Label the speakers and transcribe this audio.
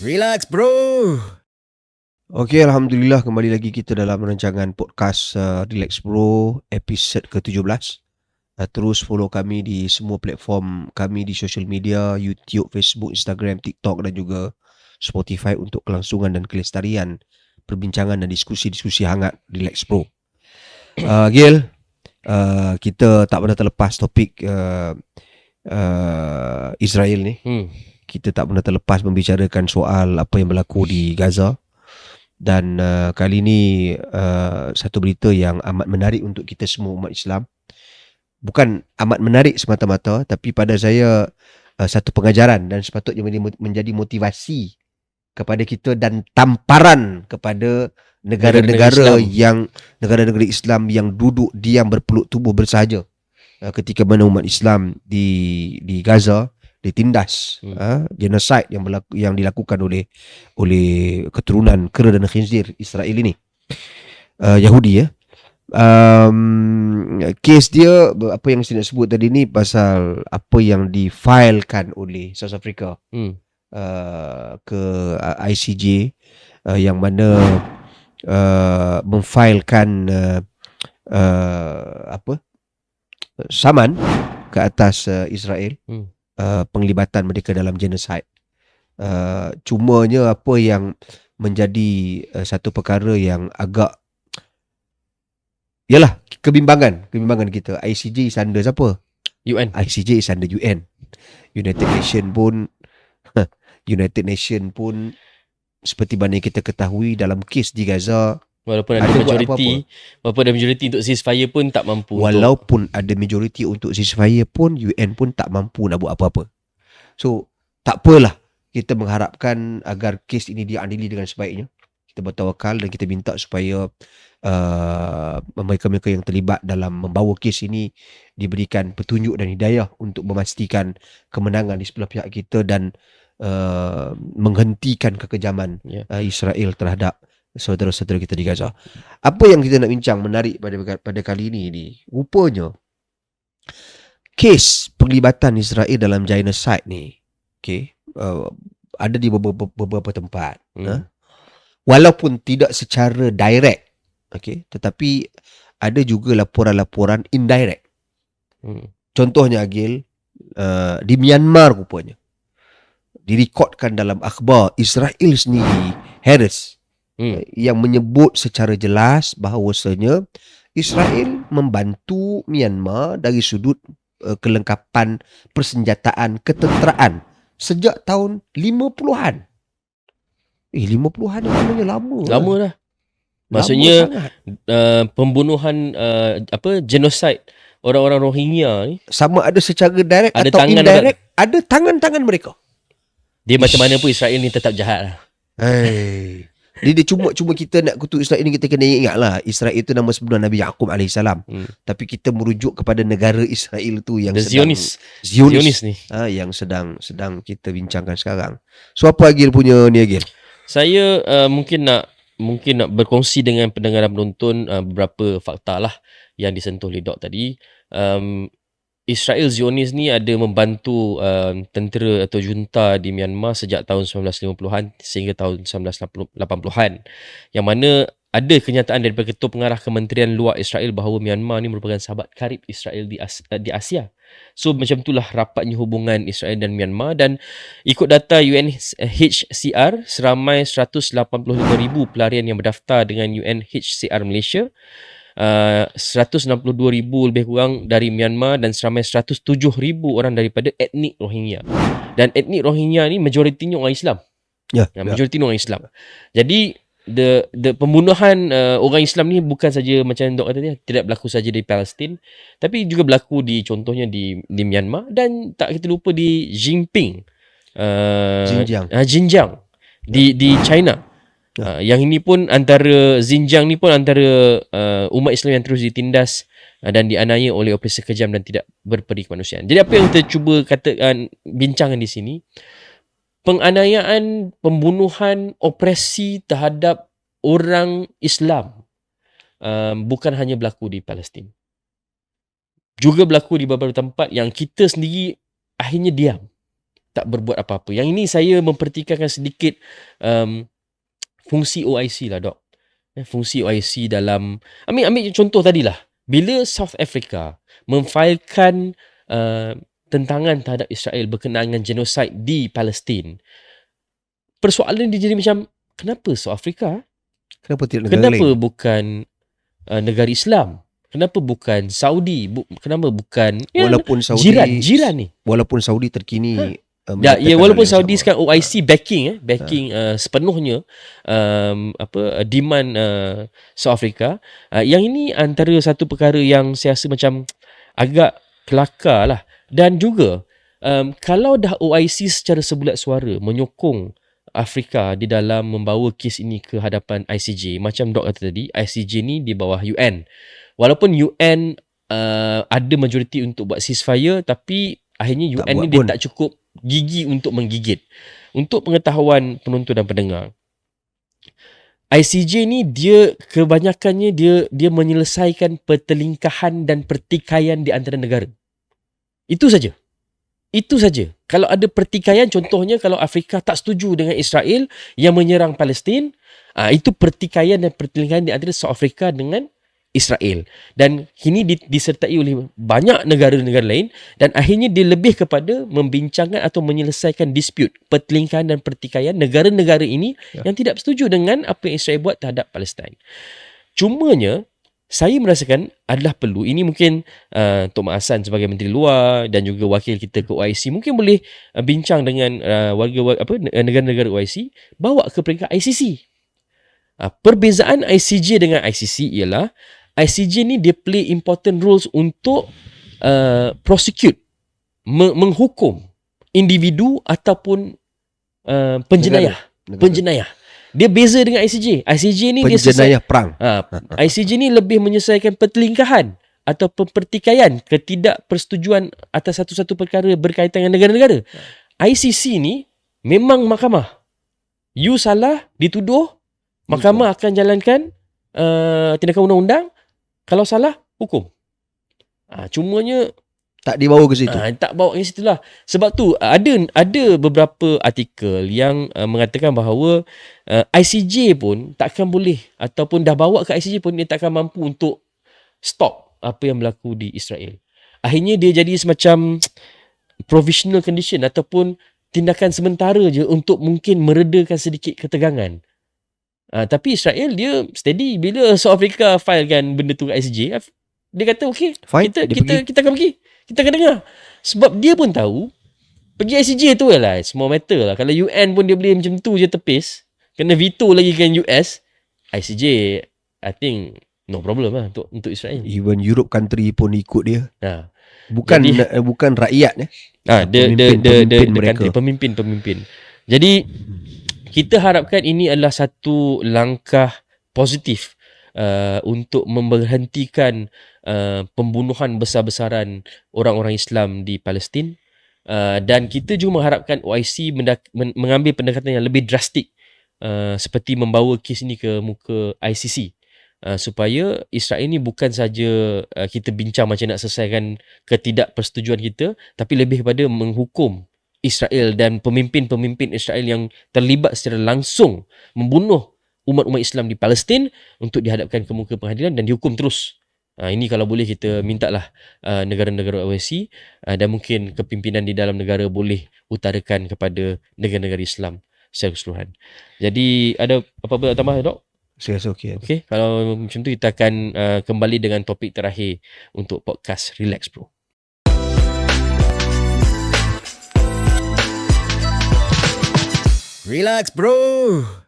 Speaker 1: Relax bro.
Speaker 2: Okey, Alhamdulillah kembali lagi kita dalam rancangan podcast Relax Bro episod ke-17. Terus follow kami di semua platform kami di social media, YouTube, Facebook, Instagram, TikTok dan juga Spotify untuk kelangsungan dan kelestarian perbincangan dan diskusi-diskusi hangat Relax Bro. Gil, kita tak pernah terlepas topik Israel ni. Kita tak pernah terlepas membicarakan soal apa yang berlaku di Gaza. Dan kali ini satu berita yang amat menarik untuk kita semua umat Islam. Bukan amat menarik semata-mata, tapi pada saya satu pengajaran dan sepatutnya menjadi motivasi kepada kita dan tamparan kepada negara-negara Islam yang duduk diam berpeluk tubuh bersahaja ketika mana umat Islam di Gaza ditindas, genocide yang dilakukan oleh keturunan kera dan khinzir Israel ini, Yahudi ya. Kes dia apa yang saya nak sebut tadi ni pasal apa yang difilekan oleh South Africa ke ICJ, yang mana memfilekan saman ke atas Israel, penglibatan mereka dalam genocide. Cumanya apa yang menjadi satu perkara yang agak yalah kebimbangan kita. ICJ is under siapa?
Speaker 3: UN.
Speaker 2: ICJ is under UN. United Nation pun seperti mana kita ketahui dalam kes di Gaza,
Speaker 3: Walaupun ada majoriti untuk ceasefire pun tak mampu.
Speaker 2: Walaupun ada majoriti untuk ceasefire pun UN pun tak mampu nak buat apa-apa. So tak apalah, kita mengharapkan agar kes ini diadili dengan sebaiknya. Kita bertawakal dan kita minta supaya mereka-mereka yang terlibat dalam membawa kes ini diberikan petunjuk dan hidayah untuk memastikan kemenangan di sebelah pihak kita dan menghentikan kekejaman Israel terhadap saudara-saudara kita di Gaza. Apa yang kita nak bincang menarik pada kali ini rupanya kes penglibatan Israel dalam genocide ni, ada di beberapa tempat. Walaupun tidak secara direct, tetapi ada juga laporan-laporan indirect. Contohnya Agil, di Myanmar rupanya direkodkan dalam akhbar Israel sendiri, Harris, yang menyebut secara jelas bahawasanya Israel membantu Myanmar dari sudut kelengkapan persenjataan ketenteraan sejak tahun 50-an. 50-an maknanya lama
Speaker 3: dah. Maksudnya pembunuhan genocide orang-orang Rohingya ni,
Speaker 2: sama ada secara direct
Speaker 3: ada
Speaker 2: atau indirect, ada tangan-tangan mereka.
Speaker 3: Dia macam mana pun Israel ni tetap jahat lah.
Speaker 2: Dia cuma kita nak kutuk Israel ni, kita kena ingat lah, Israel itu nama sebenar Nabi Yaqub AS. Tapi kita merujuk kepada negara Israel tu yang
Speaker 3: Zionis ni,
Speaker 2: yang sedang kita bincangkan sekarang. So apa Agil punya ni Agil?
Speaker 3: Saya mungkin nak berkongsi dengan pendengar dan penonton beberapa fakta lah yang disentuh oleh Dok tadi. Israel Zionis ni ada membantu tentera atau junta di Myanmar sejak tahun 1950-an sehingga tahun 1980-an. Yang mana ada kenyataan daripada Ketua Pengarah Kementerian Luar Israel bahawa Myanmar ni merupakan sahabat karib Israel di Asia. So macam itulah rapatnya hubungan Israel dan Myanmar. Dan ikut data UNHCR, seramai 185,000 pelarian yang berdaftar dengan UNHCR Malaysia, 162,000 lebih kurang dari Myanmar dan seramai 107,000 orang daripada etnik Rohingya. Dan etnik Rohingya ni majoritinya orang Islam. Majoritinya orang Islam. Jadi the pembunuhan orang Islam ni bukan saja macam Dok kata tadi, tidak berlaku saja di Palestin, tapi juga berlaku contohnya di Myanmar, dan tak kita lupa di Xinjiang di China. Yang ini pun antara Xinjiang ni pun antara umat Islam yang terus ditindas dan dianiaya oleh operasi kejam dan tidak berperi kemanusiaan. Jadi apa yang kita cuba katakan, bincangkan di sini, penganiayaan, pembunuhan, operasi terhadap orang Islam bukan hanya berlaku di Palestin, juga berlaku di beberapa tempat yang kita sendiri akhirnya diam. tak berbuat apa-apa. Yang ini saya mempertikaikan sedikit fungsi OIC lah, Dok. Fungsi OIC dalam, ambil contoh tadilah. Bila South Africa memfailkan tentangan terhadap Israel berkenaan dengan genosid di Palestin, persoalan dia jadi macam, kenapa South Africa?
Speaker 2: Kenapa tidak negara
Speaker 3: Kenapa
Speaker 2: lain?
Speaker 3: bukan negara Islam? Kenapa bukan Saudi? Kenapa bukan
Speaker 2: Walaupun Saudi
Speaker 3: jiran ni?
Speaker 2: Walaupun Saudi terkini
Speaker 3: Walaupun Saudi sekarang OIC backing sepenuhnya demand South Africa. Yang ini antara satu perkara yang saya rasa macam agak kelakar lah. Dan juga kalau dah OIC secara sebulat suara menyokong Afrika di dalam membawa kes ini ke hadapan ICJ, macam Dok kata tadi, ICJ ni di bawah UN. Walaupun UN ada majoriti untuk buat ceasefire, tapi akhirnya UN ni dia tak cukup gigi untuk menggigit. Untuk pengetahuan penonton dan pendengar, ICJ ni dia kebanyakannya dia menyelesaikan pertelingkahan dan pertikaian di antara negara. Itu saja. Kalau ada pertikaian, contohnya kalau Afrika tak setuju dengan Israel yang menyerang Palestin, itu pertikaian dan pertelingkahan di antara South Africa dengan Israel. Dan ini disertai oleh banyak negara-negara lain, dan akhirnya dia lebih kepada membincangkan atau menyelesaikan dispute, pertelingkahan dan pertikaian negara-negara ini yang tidak setuju dengan apa yang Israel buat terhadap Palestin. Cumanya saya merasakan adalah perlu, ini mungkin Tok Mak Hassan sebagai Menteri Luar dan juga wakil kita ke OIC mungkin boleh bincang dengan negara-negara OIC, bawa ke peringkat ICC. Perbezaan ICJ dengan ICC ialah ICJ ni dia play important roles untuk prosecute, menghukum individu ataupun penjenayah. Dia beza dengan ICJ. ICJ ni
Speaker 2: penjenayah perang.
Speaker 3: ICJ ni lebih menyelesaikan pertelingkahan atau pertikaian, ketidakpersetujuan atas satu-satu perkara berkaitan dengan negara-negara. ICC ni memang mahkamah. You salah, dituduh, mahkamah akan jalankan tindakan undang-undang. Kalau salah, hukum. Cumanya
Speaker 2: tak dibawa ke situ.
Speaker 3: Tak bawa ke situ lah. Sebab tu ada beberapa artikel yang mengatakan bahawa ICJ pun takkan boleh, ataupun dah bawa ke ICJ pun dia takkan mampu untuk stop apa yang berlaku di Israel. Akhirnya dia jadi semacam provisional condition ataupun tindakan sementara je untuk mungkin meredakan sedikit ketegangan. Tapi Israel dia steady. Bila South Africa filekan benda tu kat ICJ, dia kata okey, kita akan pergi. Kita akan dengar. Sebab dia pun tahu pergi ICJ tu lah small matter lah. Kalau UN pun dia boleh macam tu je tepis, kena veto lagi kan US, ICJ I think no problem lah untuk Israel.
Speaker 2: Even Europe country pun ikut dia. Bukan rakyat
Speaker 3: pemimpin. Jadi kita harapkan ini adalah satu langkah positif untuk memberhentikan pembunuhan besar-besaran orang-orang Islam di Palestin, dan kita juga mengharapkan OIC mengambil pendekatan yang lebih drastik, seperti membawa kes ini ke muka ICC, supaya Israel ni bukan saja kita bincang macam nak selesaikan ketidakpersetujuan kita, tapi lebih kepada menghukum Israel dan pemimpin-pemimpin Israel yang terlibat secara langsung membunuh umat-umat Islam di Palestin untuk dihadapkan ke muka pengadilan dan dihukum terus. Ini kalau boleh kita mintalah negara-negara OIC dan mungkin kepimpinan di dalam negara boleh utarakan kepada negara-negara Islam secara keseluruhan. Jadi ada apa-apa tambah, Dok?
Speaker 2: Saya rasa okey.
Speaker 3: Okey, kalau macam tu kita akan kembali dengan topik terakhir untuk podcast Relax Bro.
Speaker 1: Relax bro.